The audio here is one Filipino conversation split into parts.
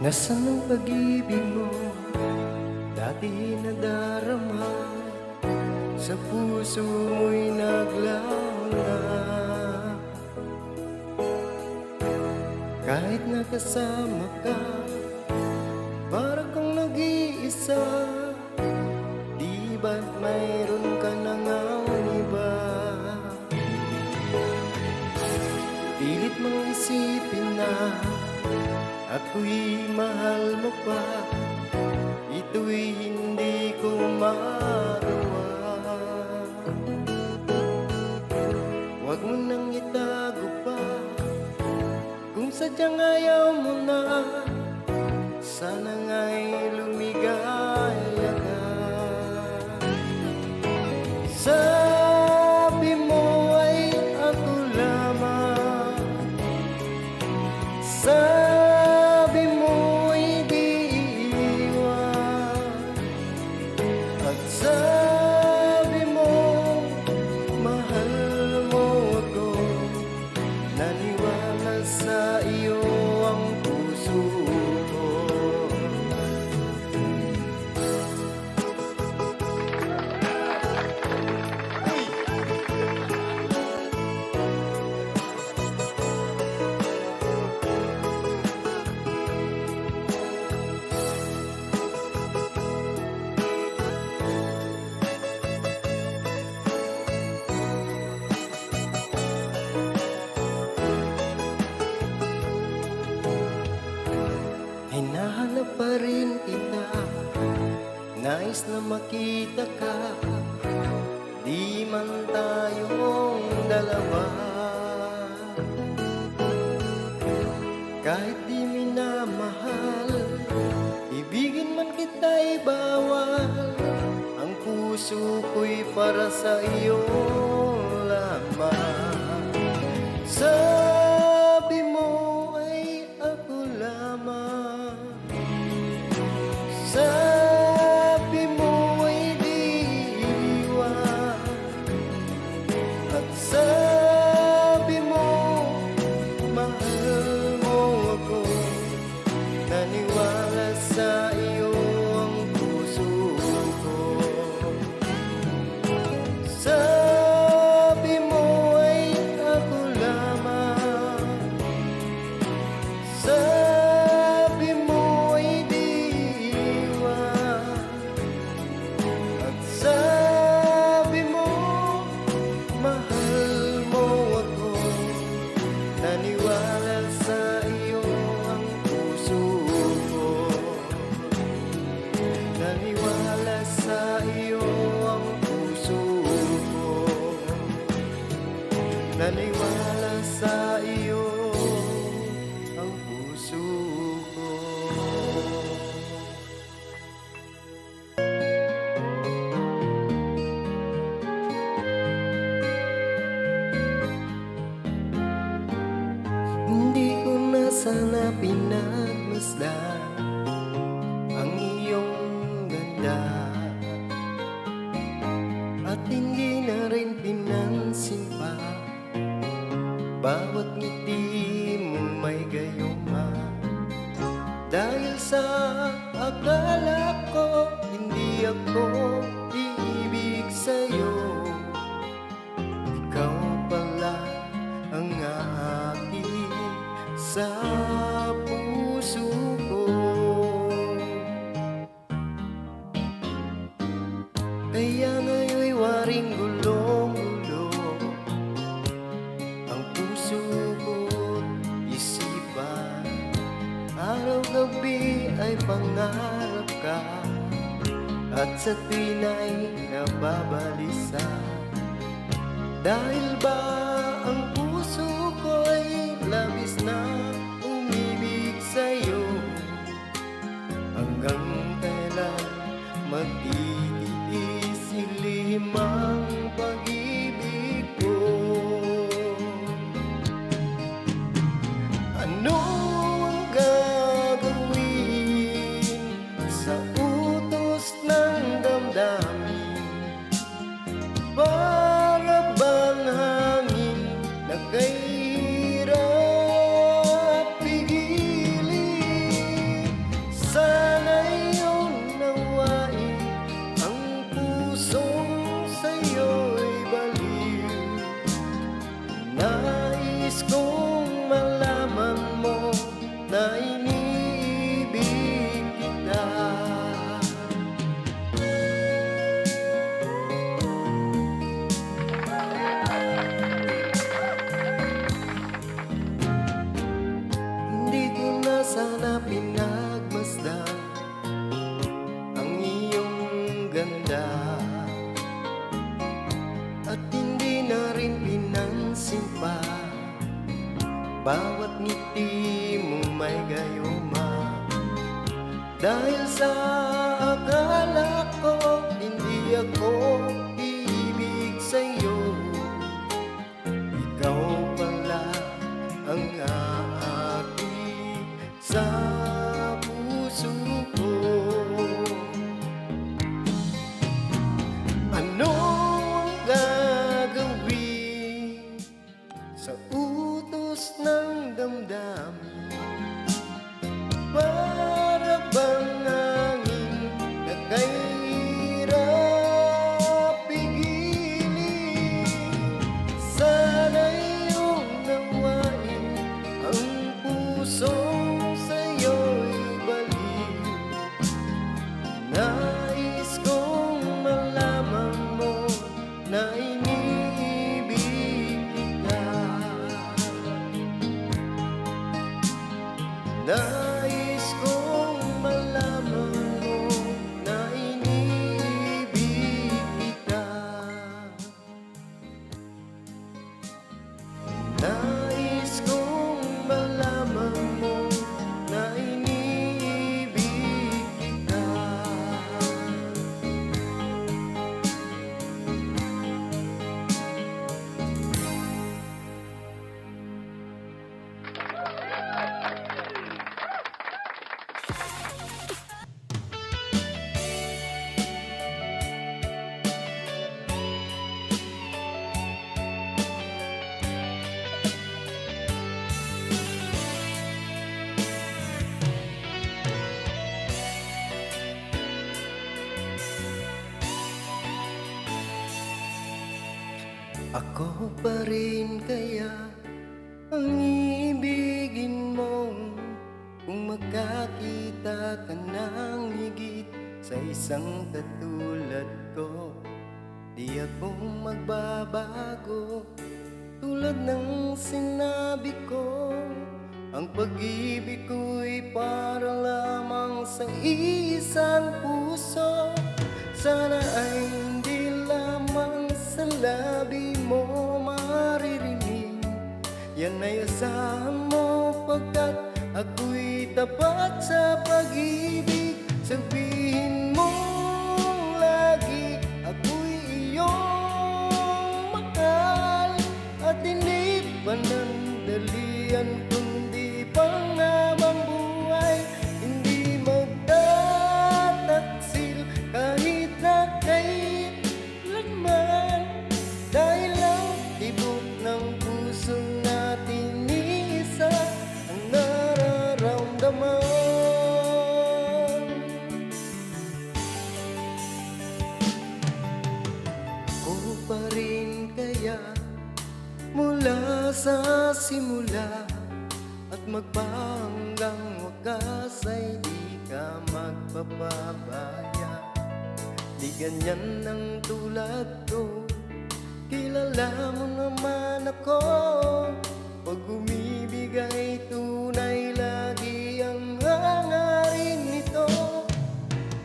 Nasaan ang pag-ibig mo? Dati nadarama sa puso mo'y naglawla. Kahit nakasama ka, para kang nag-iisa. Di ba't mayroon ka na ngang iba? Pilit mong isipin na ako'y mahal mo pa. Ito'y hindi ko magawa. Huwag mo nang itago pa. Kung sadyang ayaw mo na, sana nga'y lumigaya ka. Sabi mo ay ako lamang. Sabi mo'y di iiwan. At sabi mo, mahal mo ako. Naniwala sa iyo ang puso ko. Hinahanap pa rin kita, nais na makita ka. Di man tayong dalawa, kahit di minamahal, ibigin man kita'y bawal. Ang puso ko'y para sa iyo lamang. Sabi mo ay ako lamang. Sabi mo ay di iwan. At sabi mo, mahal mo ako. Naniwala sa iyo ang puso ko. Sabi mo ay ako lamang. Sabi mo ay di iwan. At sabi mo, mahal mo ako. Naniwala sa iyo ang puso ko. Naniwala sa iyo ang puso ko. Naniwala sa iyo ang puso ko. Hindi ko na sana pinagmasdan ang iyong ganda, at hindi na rin pinansin pa bawat ngiti mong may gayuma. Dahil sa akala ko hindi ako iibig sa'yo, ikaw pala ang aking sa puso ko. Kaya ngayon'y waring gulong-gulo ang puso ko't isipan. Araw-gabi ay pangarap ka, at sa tuwin ay nababalisa. Dahil ba ang puso ko'y labis na umibig sa'yo? Hanggang kailan magtitiis ilimang pag-ibig ko? Ano ang gagawin sa utos ng damdamin? Para bang hangin na kahirap pigilin? sa'yo'y baliw. Nais kong malaman mo na iniibig kita. Hindi ko na sana pinagmasdan ang iyong ganda, at hindi na rin pinansin pa bawat ngiti mong may gayuma. Dahil sa akala ko hindi ako iibig sa'yo, ikaw pala ang aakit sa puso ko. Ano ang gagawin sa utos ng damdamin? Para bang hangin na kahirap pigilin? Sana iyong nawain ang pusong sa'yo'y baliw. Nais kong malaman mo na iniibig kita. Nais kong malaman mo na iniibig kita. Nais kong malaman mo na iniibig kita. Ako pa rin kaya ang ibigin mo kung magkakita ka ng higit sa isang katulad ko? Di ako magbabago tulad ng sinabi ko. Ang pag-ibig ko'y para lamang sa isang puso. Sana ay hindi lamang sa labi mo maririnig. Yan ay asahan mo pagkat ako'y tapat sa pag-ibig. Sabihin mo lagi ako'y iyong mahal, at hindi panandalian kundi panghabang buhay. Hindi magtataksil kahit na kailanman, dahil lang tibok ng puso natin isa ang nararamdaman. Ako pa rin kaya mula sa simula at magpahanggang wakas ay di ka magpapabaya. Di ganyan ang tulad ko, kilala mo naman ako. Pag umibigay tunay lagi ang hangarin nito.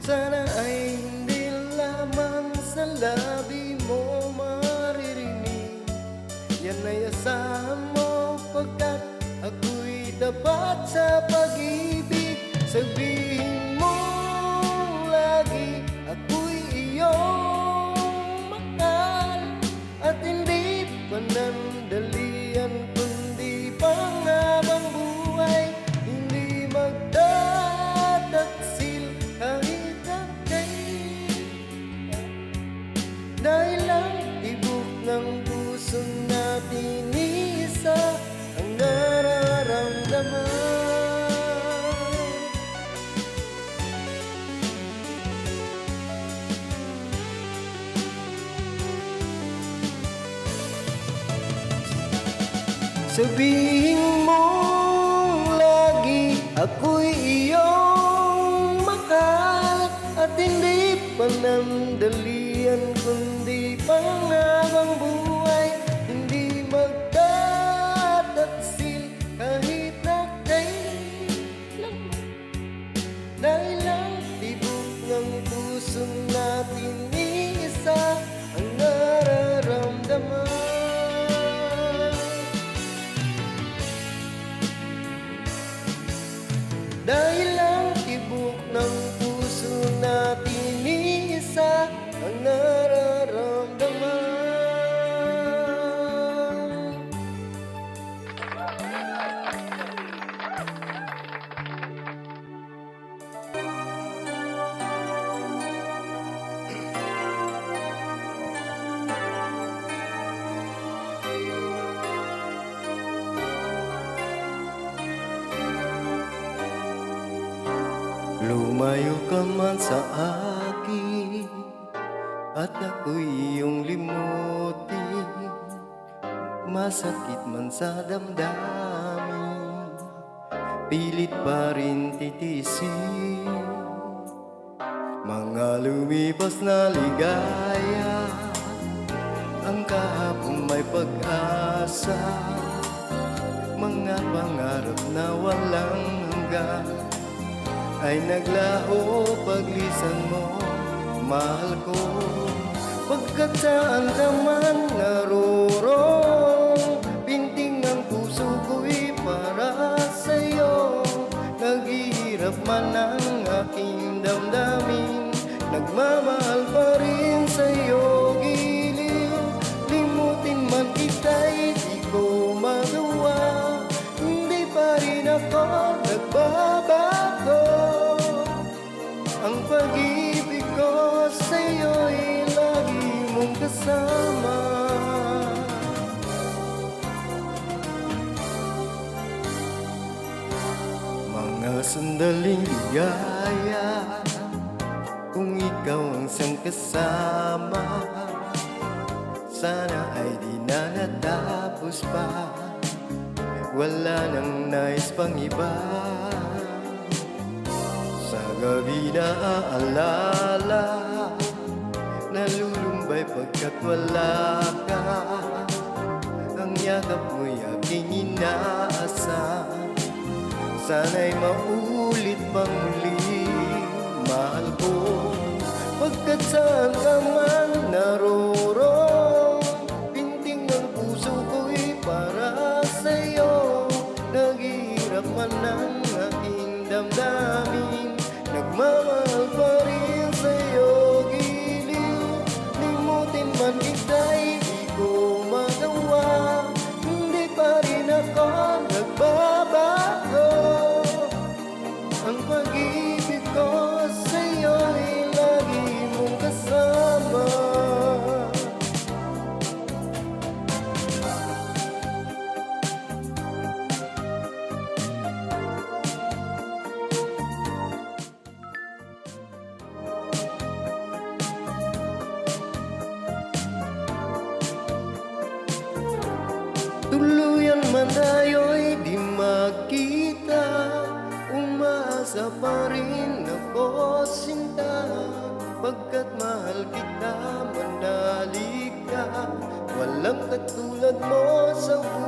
Sana ay hindi lamang sa labi mo maririnig. Yan ay asahan mo pagkat ako'y tapat sa pag-ibig. Sabihin mo lagi ako'y iyong mahal, at hindi panandalian kundi panghabang buhay. Hindi magtataksil kahit na kailan, dahil lang tibok ng puso natin isa ang nararamdaman. Sabihin mong lagi ako'y iyong mahal, at hindi panandalian kundi panghabang buhay. Hindi magtataksil kahit na kailan, dahil ang tibok ng pusong natin isa ang nararamdaman. Dahil ang tibok ng puso natin isa ang nararamdaman. Lumayo ka man sa akin at ako'y iyong limutin, masakit man sa damdamin, pilit pa rin titisin. Mga lumipas na ligaya, ang kahapon may pag-asa, mga pangarap na walang hanggan ay naglaho paglisan mo, mahal ko. Pagkat saan ka man naroroon, pinting ng puso ko'y para sa'yo. Naghihirap man ang aking damdamin, nagmamahal pa rin sa'yo giliw. Limutin man kita'y di ko magawa, hindi pa rin ako nagbabago. Ang pag-ibig ko sa'yo'y lagi mong kasama. Mga sandaling ligaya, kung ikaw ang siyang kasama, sana ay di na natapos pa, wala nang nais pang iba. Sa gabi na aalala, nalulumbay pagkat wala ka. Ang yakap mo'y aking inaasahan, sana'y maulit pang muli, mahal ko. Pagkat saan ka man naroroon, pinting ng puso ko'y para sa'yo. Naghihirap man ang aking damdamin, nagmamahal pa rin sa'yo giliw. Limutin man kita'y di ko magawa, hindi pa rin ako nagbabago. Ang pag-ibig ko sa'yo'y lagi mong kasama. Tuluyan man tayo'y di makita, umaasa pa rin ako sinta. Pagkat mahal kita, manalig ka, walang katulad mo sa buhay.